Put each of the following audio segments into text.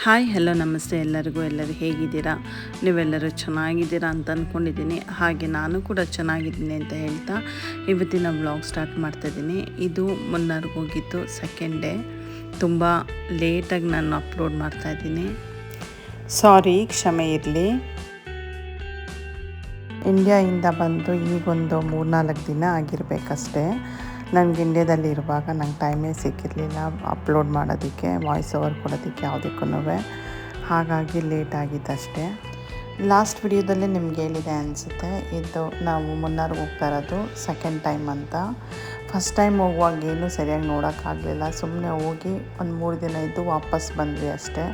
Hi hello ನಮಸ್ತೆ ಎಲ್ಲರೂ ಹೇಗಿದ್ದೀರಾ? ನೀವೆಲ್ಲರೂ ಚೆನ್ನಾಗಿದ್ದೀರಾ ಅಂತ ಅಂದ್ಕೊಂಡಿದ್ದೀನಿ. ಹಾಗೆ ನಾನು ಕೂಡ ಚೆನ್ನಾಗಿದ್ದೀನಿ ಅಂತ ಹೇಳ್ತಾ ಇವತ್ತಿನ ವ್ಲಾಗ್ ಸ್ಟಾರ್ಟ್ ಮಾಡ್ತಾಯಿದ್ದೀನಿ. ಇದು ಮುನ್ನಾರ್ಗೆ ಹೋಗಿದ್ದು ಸೆಕೆಂಡ್ ಡೇ. ತುಂಬ ಲೇಟಾಗಿ ನಾನು ಅಪ್ಲೋಡ್ ಮಾಡ್ತಾಯಿದ್ದೀನಿ, ಸಾರಿ, ಕ್ಷಮೆ ಇರಲಿ. ಇಂಡಿಯಾಯಿಂದ ಬಂದು ಈಗೊಂದು 3-4 ದಿನ ಆಗಿರಬೇಕಷ್ಟೇ. ನನಗೆ ಇಂಡ್ಯಾದಲ್ಲಿ ಇರುವಾಗ ನಂಗೆ ಟೈಮೇ ಸಿಕ್ಕಿರಲಿಲ್ಲ ಅಪ್ಲೋಡ್ ಮಾಡೋದಕ್ಕೆ, ವಾಯ್ಸ್ ಓವರ್ ಕೊಡೋದಕ್ಕೆ ಯಾವುದಕ್ಕೂ. ಹಾಗಾಗಿ ಲೇಟ್ ಆಗಿದ್ದಷ್ಟೇ. ಲಾಸ್ಟ್ ವಿಡಿಯೋದಲ್ಲೇ ನಿಮ್ಗೆ ಹೇಳಿದೆ ಅನಿಸುತ್ತೆ, ಇದು ನಾವು ಮುನ್ನಾರ್ಗೆ ಹೋಗ್ತಾ ಇರೋದು ಸೆಕೆಂಡ್ ಟೈಮ್ ಅಂತ. ಫಸ್ಟ್ ಟೈಮ್ ಹೋಗುವಾಗ ಏನೂ ಸರಿಯಾಗಿ ನೋಡೋಕ್ಕಾಗಲಿಲ್ಲ, ಸುಮ್ಮನೆ ಹೋಗಿ ಒಂದು 3 ದಿನ ಇದ್ದು ವಾಪಸ್ ಬಂದ್ವಿ ಅಷ್ಟೇ.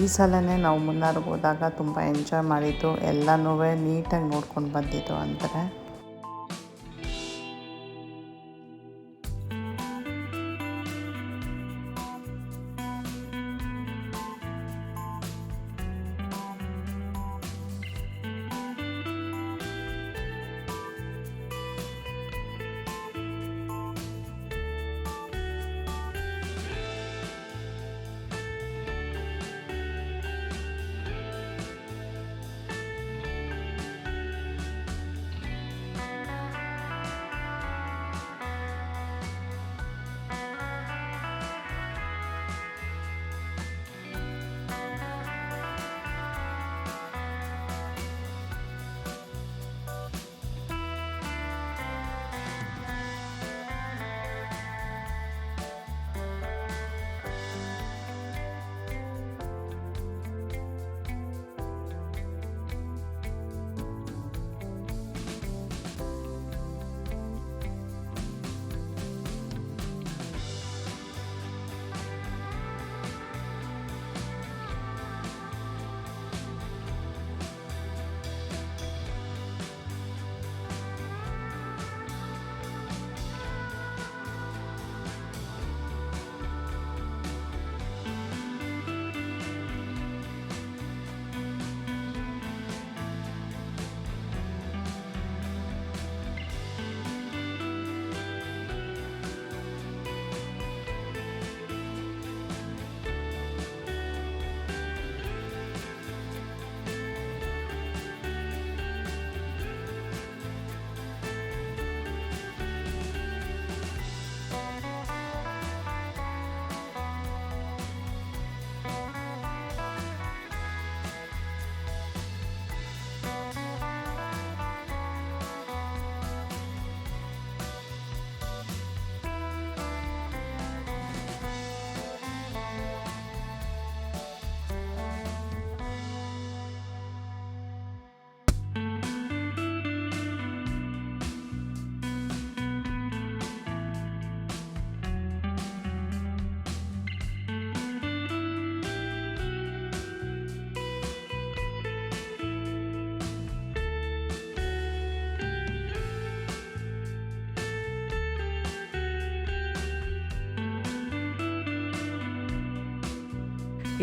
ಈ ಸಲವೇ ನಾವು ಮುನ್ನಾರ್ಗೆ ಹೋದಾಗ ತುಂಬ ಎಂಜಾಯ್ ಮಾಡಿದ್ದು, ಎಲ್ಲನೂ ನೀಟಾಗಿ ನೋಡ್ಕೊಂಡು ಬಂದಿದ್ದು ಅಂದರೆ.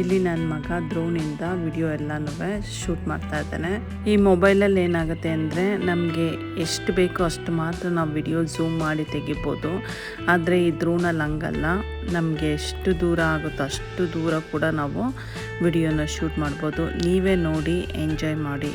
ಇಲ್ಲಿ ನನ್ನ ಮಗ ಡ್ರೋನಿಂದ ವಿಡಿಯೋ ಎಲ್ಲನೂ ಶೂಟ್ ಮಾಡ್ತಾ ಇದ್ದಾನೆ. ಈ ಮೊಬೈಲಲ್ಲಿ ಏನಾಗುತ್ತೆ ಅಂದರೆ ನಮಗೆ ಎಷ್ಟು ಬೇಕೋ ಅಷ್ಟು ಮಾತ್ರ ನಾವು ವಿಡಿಯೋ ಝೂಮ್ ಮಾಡಿ ತೆಗಿಬೋದು. ಆದರೆ ಈ ಡ್ರೋನಲ್ಲಿ ಹಂಗಲ್ಲ, ನಮಗೆ ಎಷ್ಟು ದೂರ ಆಗುತ್ತೋ ಅಷ್ಟು ದೂರ ಕೂಡ ನಾವು ವಿಡಿಯೋನ ಶೂಟ್ ಮಾಡ್ಬೋದು. ನೀವೇ ನೋಡಿ ಎಂಜಾಯ್ ಮಾಡಿ.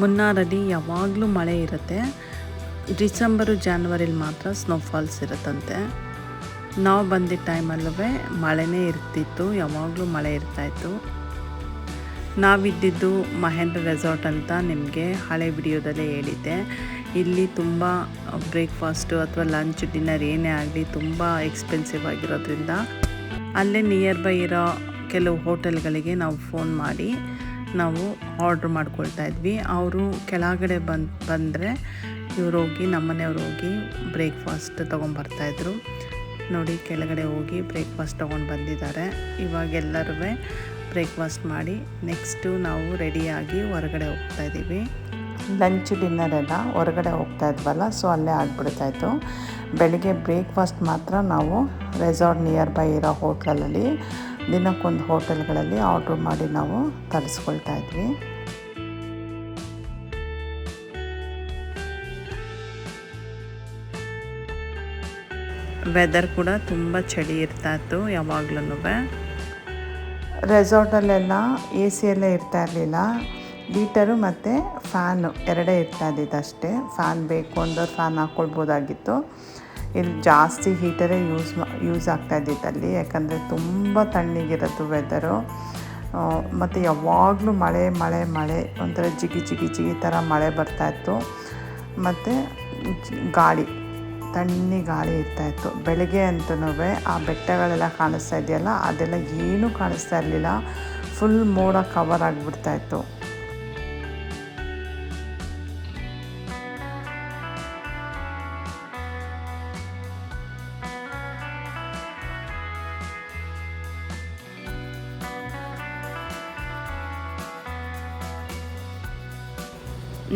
ಮುನ್ನಾರಲ್ಲಿ ಯಾವಾಗಲೂ ಮಳೆ ಇರುತ್ತೆ. ಡಿಸೆಂಬರು ಜಾನ್ವರಿಲಿ ಮಾತ್ರ ಸ್ನೋಫಾಲ್ಸ್ ಇರುತ್ತಂತೆ. ನಾವು ಬಂದಿದ್ದ ಟೈಮಲ್ಲೂ ಮಳೆನೇ ಇರ್ತಿತ್ತು, ಯಾವಾಗಲೂ ಮಳೆ ಇರ್ತಾಯಿತ್ತು. ನಾವಿದ್ದಿದ್ದು ಮಹೇಂದ್ರ ರೆಸಾರ್ಟ್ ಅಂತ ನಿಮಗೆ ಹಳೆ ವಿಡಿಯೋದಲ್ಲೇ ಹೇಳಿದ್ದೆ. ಇಲ್ಲಿ ತುಂಬ ಬ್ರೇಕ್ಫಾಸ್ಟು ಅಥವಾ ಲಂಚ್ ಡಿನ್ನರ್ ಏನೇ ಆಗಲಿ ತುಂಬ ಎಕ್ಸ್ಪೆನ್ಸಿವ್ ಆಗಿರೋದ್ರಿಂದ ಅಲ್ಲೇ ನಿಯರ್ ಬೈ ಇರೋ ಕೆಲವು ಹೋಟೆಲ್ಗಳಿಗೆ ನಾವು ಫೋನ್ ಮಾಡಿ ನಾವು ಆರ್ಡ್ರ್ ಮಾಡ್ಕೊಳ್ತಾ ಇದ್ವಿ. ಅವರು ಕೆಳಗಡೆ ಬಂದರೆ ಇವ್ರು ಹೋಗಿ ನಮ್ಮನೆಯವ್ರು ಹೋಗಿ ಬ್ರೇಕ್ಫಾಸ್ಟ್ ತೊಗೊಂಬರ್ತಾಯಿದ್ರು. ನೋಡಿ ಕೆಳಗಡೆ ಹೋಗಿ ಬ್ರೇಕ್ಫಾಸ್ಟ್ ತೊಗೊಂಡು ಬಂದಿದ್ದಾರೆ. ಇವಾಗೆಲ್ಲರೂ ಬ್ರೇಕ್ಫಾಸ್ಟ್ ಮಾಡಿ ನೆಕ್ಸ್ಟು ನಾವು ರೆಡಿಯಾಗಿ ಹೊರಗಡೆ ಹೋಗ್ತಾಯಿದ್ದೀವಿ. ಲಂಚ್ ಡಿನ್ನರ್ ಎಲ್ಲ ಹೊರಗಡೆ ಹೋಗ್ತಾ ಇದ್ವಲ್ಲ, ಸೊ ಅಲ್ಲೇ ಆಗಿಬಿಡ್ತಾಯಿತ್ತು. ಬೆಳಿಗ್ಗೆ ಬ್ರೇಕ್ಫಾಸ್ಟ್ ಮಾತ್ರ ನಾವು ರೆಸಾರ್ಟ್ ನಿಯರ್ ಬೈ ಇರೋ ಹೋಟ್ಲಲ್ಲಿ ದಿನಕ್ಕೊಂದು ಹೋಟೆಲ್ಗಳಲ್ಲಿ ಆರ್ಡ್ರ್ ಮಾಡಿ ನಾವು ತರಿಸ್ಕೊಳ್ತಾ ಇದ್ವಿ. ವೆದರ್ ಕೂಡ ತುಂಬ ಚಳಿ ಇರ್ತಾಯಿತ್ತು ಯಾವಾಗ್ಲೂ. ರೆಸಾರ್ಟಲ್ಲೆಲ್ಲ ಎ ಸಿ ಎಲ್ಲ ಇರ್ತಾ ಇರಲಿಲ್ಲ. ಹೀಟರು ಮತ್ತು ಫ್ಯಾನು ಎರಡೇ ಇರ್ತಾ ಇದ್ದಿದ್ದು ಅಷ್ಟೇ. ಫ್ಯಾನ್ ಬೇಕು ಅಂದ್ರೆ ಫ್ಯಾನ್ ಹಾಕ್ಕೊಳ್ಬೋದಾಗಿತ್ತು. ಇಲ್ಲಿ ಜಾಸ್ತಿ ಹೀಟರೇ ಯೂಸ್ ಆಗ್ತಾ ಇದ್ದಿತ್ತಲ್ಲಿ, ಯಾಕಂದರೆ ತುಂಬ ತಣ್ಣಗಿರೋದು ವೆದರು. ಮತ್ತು ಯಾವಾಗಲೂ ಮಳೆ ಮಳೆ ಮಳೆ ಒಂಥರ ಜಿಗಿ ಜಿಗಿ ಜಿಗಿ ಥರ ಮಳೆ ಬರ್ತಾಯಿತ್ತು. ಮತ್ತು ಗಾಳಿ, ತಣ್ಣಿ ಗಾಳಿ ಇರ್ತಾಯಿತ್ತು. ಬೆಳಗ್ಗೆ ಅಂತೂ ಆ ಬೆಟ್ಟಗಳೆಲ್ಲ ಕಾಣಿಸ್ತಾ ಇದೆಯಲ್ಲ, ಅದೆಲ್ಲ ಏನೂ ಕಾಣಿಸ್ತಾ ಇರಲಿಲ್ಲ. ಫುಲ್ ಮೋಡ ಕವರ್ ಆಗಿಬಿಡ್ತಾಯಿತ್ತು.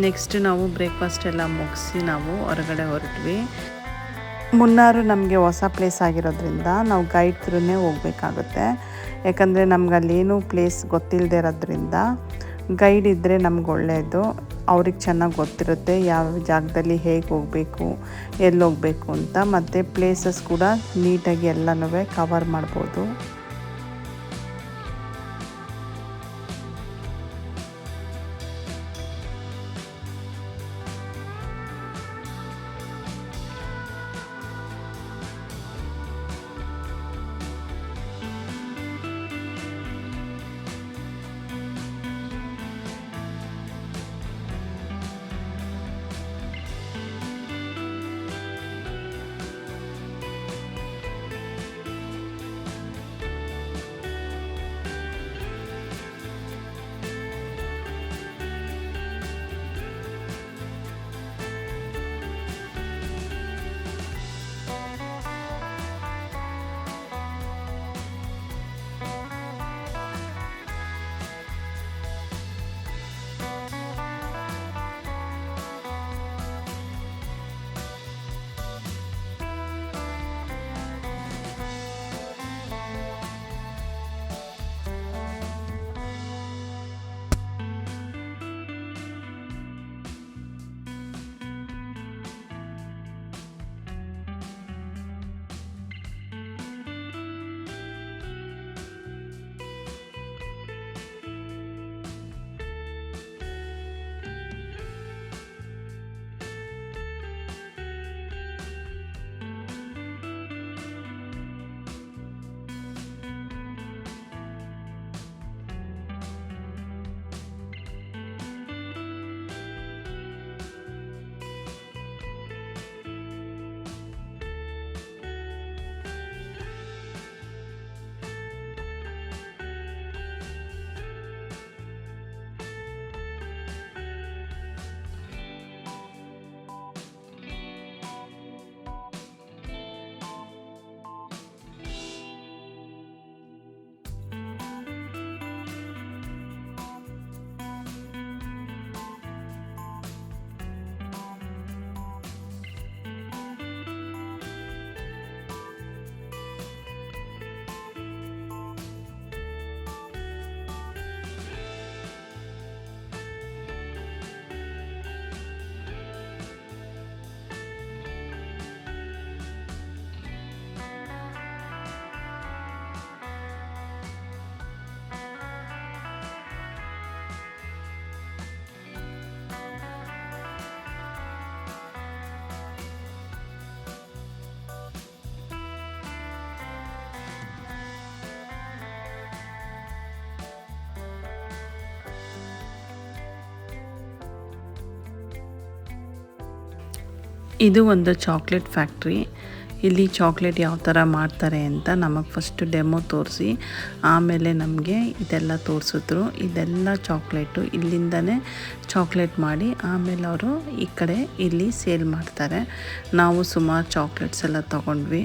ನೆಕ್ಸ್ಟ್ ನಾವು ಬ್ರೇಕ್ಫಾಸ್ಟ್ ಎಲ್ಲ ಮುಗಿಸಿ ನಾವು ಹೊರಗಡೆ ಹೊರಟ್ವಿ. ಮುನ್ನಾರು ನಮಗೆ ಹೊಸ ಪ್ಲೇಸ್ ಆಗಿರೋದ್ರಿಂದ ನಾವು ಗೈಡ್ ಥ್ರೂನೇ ಹೋಗಬೇಕಾಗುತ್ತೆ. ಯಾಕಂದರೆ ನಮ್ಗೆ ಅಲ್ಲೇನೂ ಪ್ಲೇಸ್ ಗೊತ್ತಿಲ್ಲದೆ ಇರೋದ್ರಿಂದ ಗೈಡ್ ಇದ್ದರೆ ನಮ್ಗೆ ಒಳ್ಳೆಯದು. ಅವ್ರಿಗೆ ಚೆನ್ನಾಗಿ ಗೊತ್ತಿರುತ್ತೆ ಯಾವ ಜಾಗದಲ್ಲಿ ಹೇಗೆ ಹೋಗಬೇಕು, ಎಲ್ಲಿ ಹೋಗಬೇಕು ಅಂತ. ಮತ್ತು ಪ್ಲೇಸಸ್ ಕೂಡ ನೀಟಾಗಿ ಎಲ್ಲನೂ ಕವರ್ ಮಾಡ್ಬೋದು. ಇದು ಒಂದು ಚಾಕ್ಲೇಟ್ ಫ್ಯಾಕ್ಟ್ರಿ. ಇಲ್ಲಿ ಚಾಕ್ಲೇಟ್ ಯಾವ ಥರ ಮಾಡ್ತಾರೆ ಅಂತ ನಮಗೆ ಫಸ್ಟ್ ಡೆಮೋ ತೋರಿಸಿ ಆಮೇಲೆ ನಮಗೆ ಇದೆಲ್ಲ ತೋರಿಸಿದ್ರು. ಇದೆಲ್ಲ ಚಾಕ್ಲೇಟು ಇಲ್ಲಿಂದನೇ ಚಾಕ್ಲೇಟ್ ಮಾಡಿ ಆಮೇಲೆ ಅವರು ಈ ಕಡೆ ಇಲ್ಲಿ ಸೇಲ್ ಮಾಡ್ತಾರೆ. ನಾವು ಸುಮಾರು ಚಾಕ್ಲೇಟ್ಸ್ ಎಲ್ಲ ತೊಗೊಂಡ್ವಿ.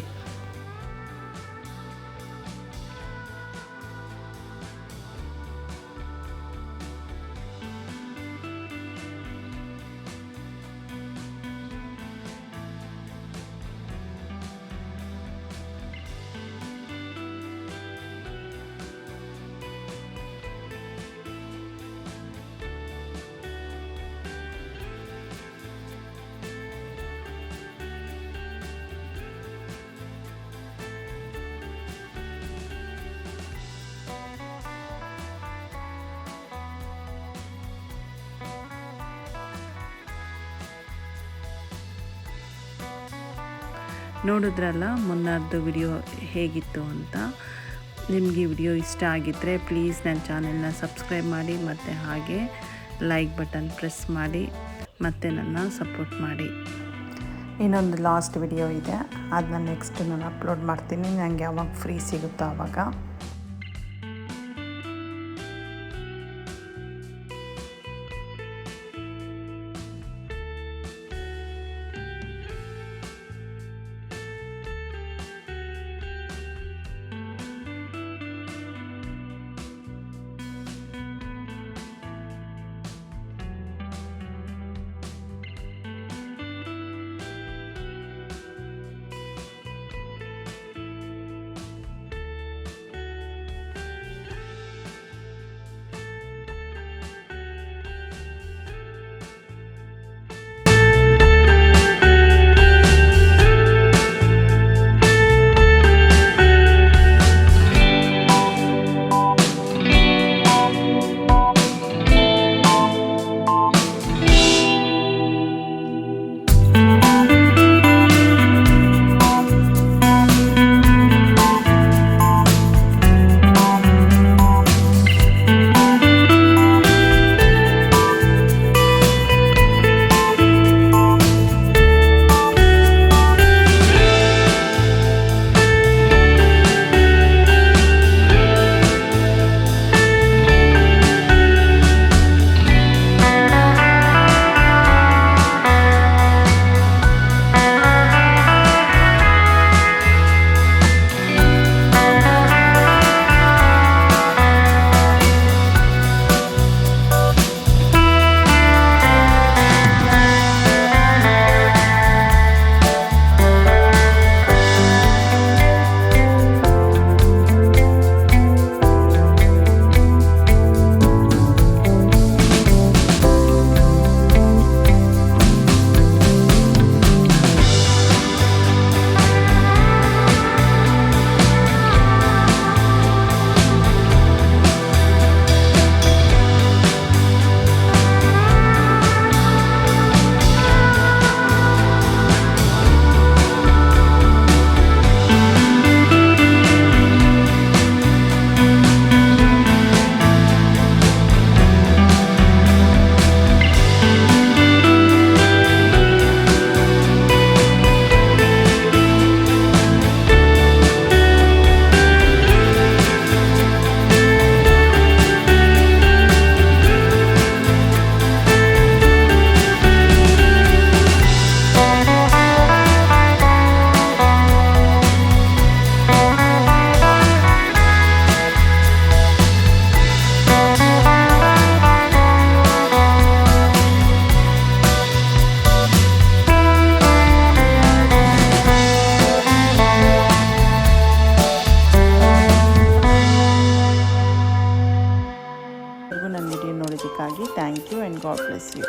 ನೋಡಿದ್ರಲ್ಲ ಮುನ್ನಾರ್ದು ವಿಡಿಯೋ ಹೇಗಿತ್ತು ಅಂತ. ನಿಮಗೆ ಈ ವಿಡಿಯೋ ಇಷ್ಟ ಆಗಿದ್ದರೆ ಪ್ಲೀಸ್ ನನ್ನ ಚಾನೆಲ್ನ ಸಬ್ಸ್ಕ್ರೈಬ್ ಮಾಡಿ ಮತ್ತು ಹಾಗೆ ಲೈಕ್ ಬಟನ್ ಪ್ರೆಸ್ ಮಾಡಿ ಮತ್ತು ನನ್ನ ಸಪೋರ್ಟ್ ಮಾಡಿ. ಇನ್ನೊಂದು ಲಾಸ್ಟ್ ವಿಡಿಯೋ ಇದೆ, ಅದನ್ನ ನೆಕ್ಸ್ಟ್ ನಾನು ಅಪ್ಲೋಡ್ ಮಾಡ್ತೀನಿ. ನನಗೆ ಯಾವಾಗ ಫ್ರೀ ಸಿಗುತ್ತೋ ಆವಾಗ. ನನ್ನ ವಿಡಿಯೋ ನೋಡೋದಕ್ಕಾಗಿ thank you and God bless you.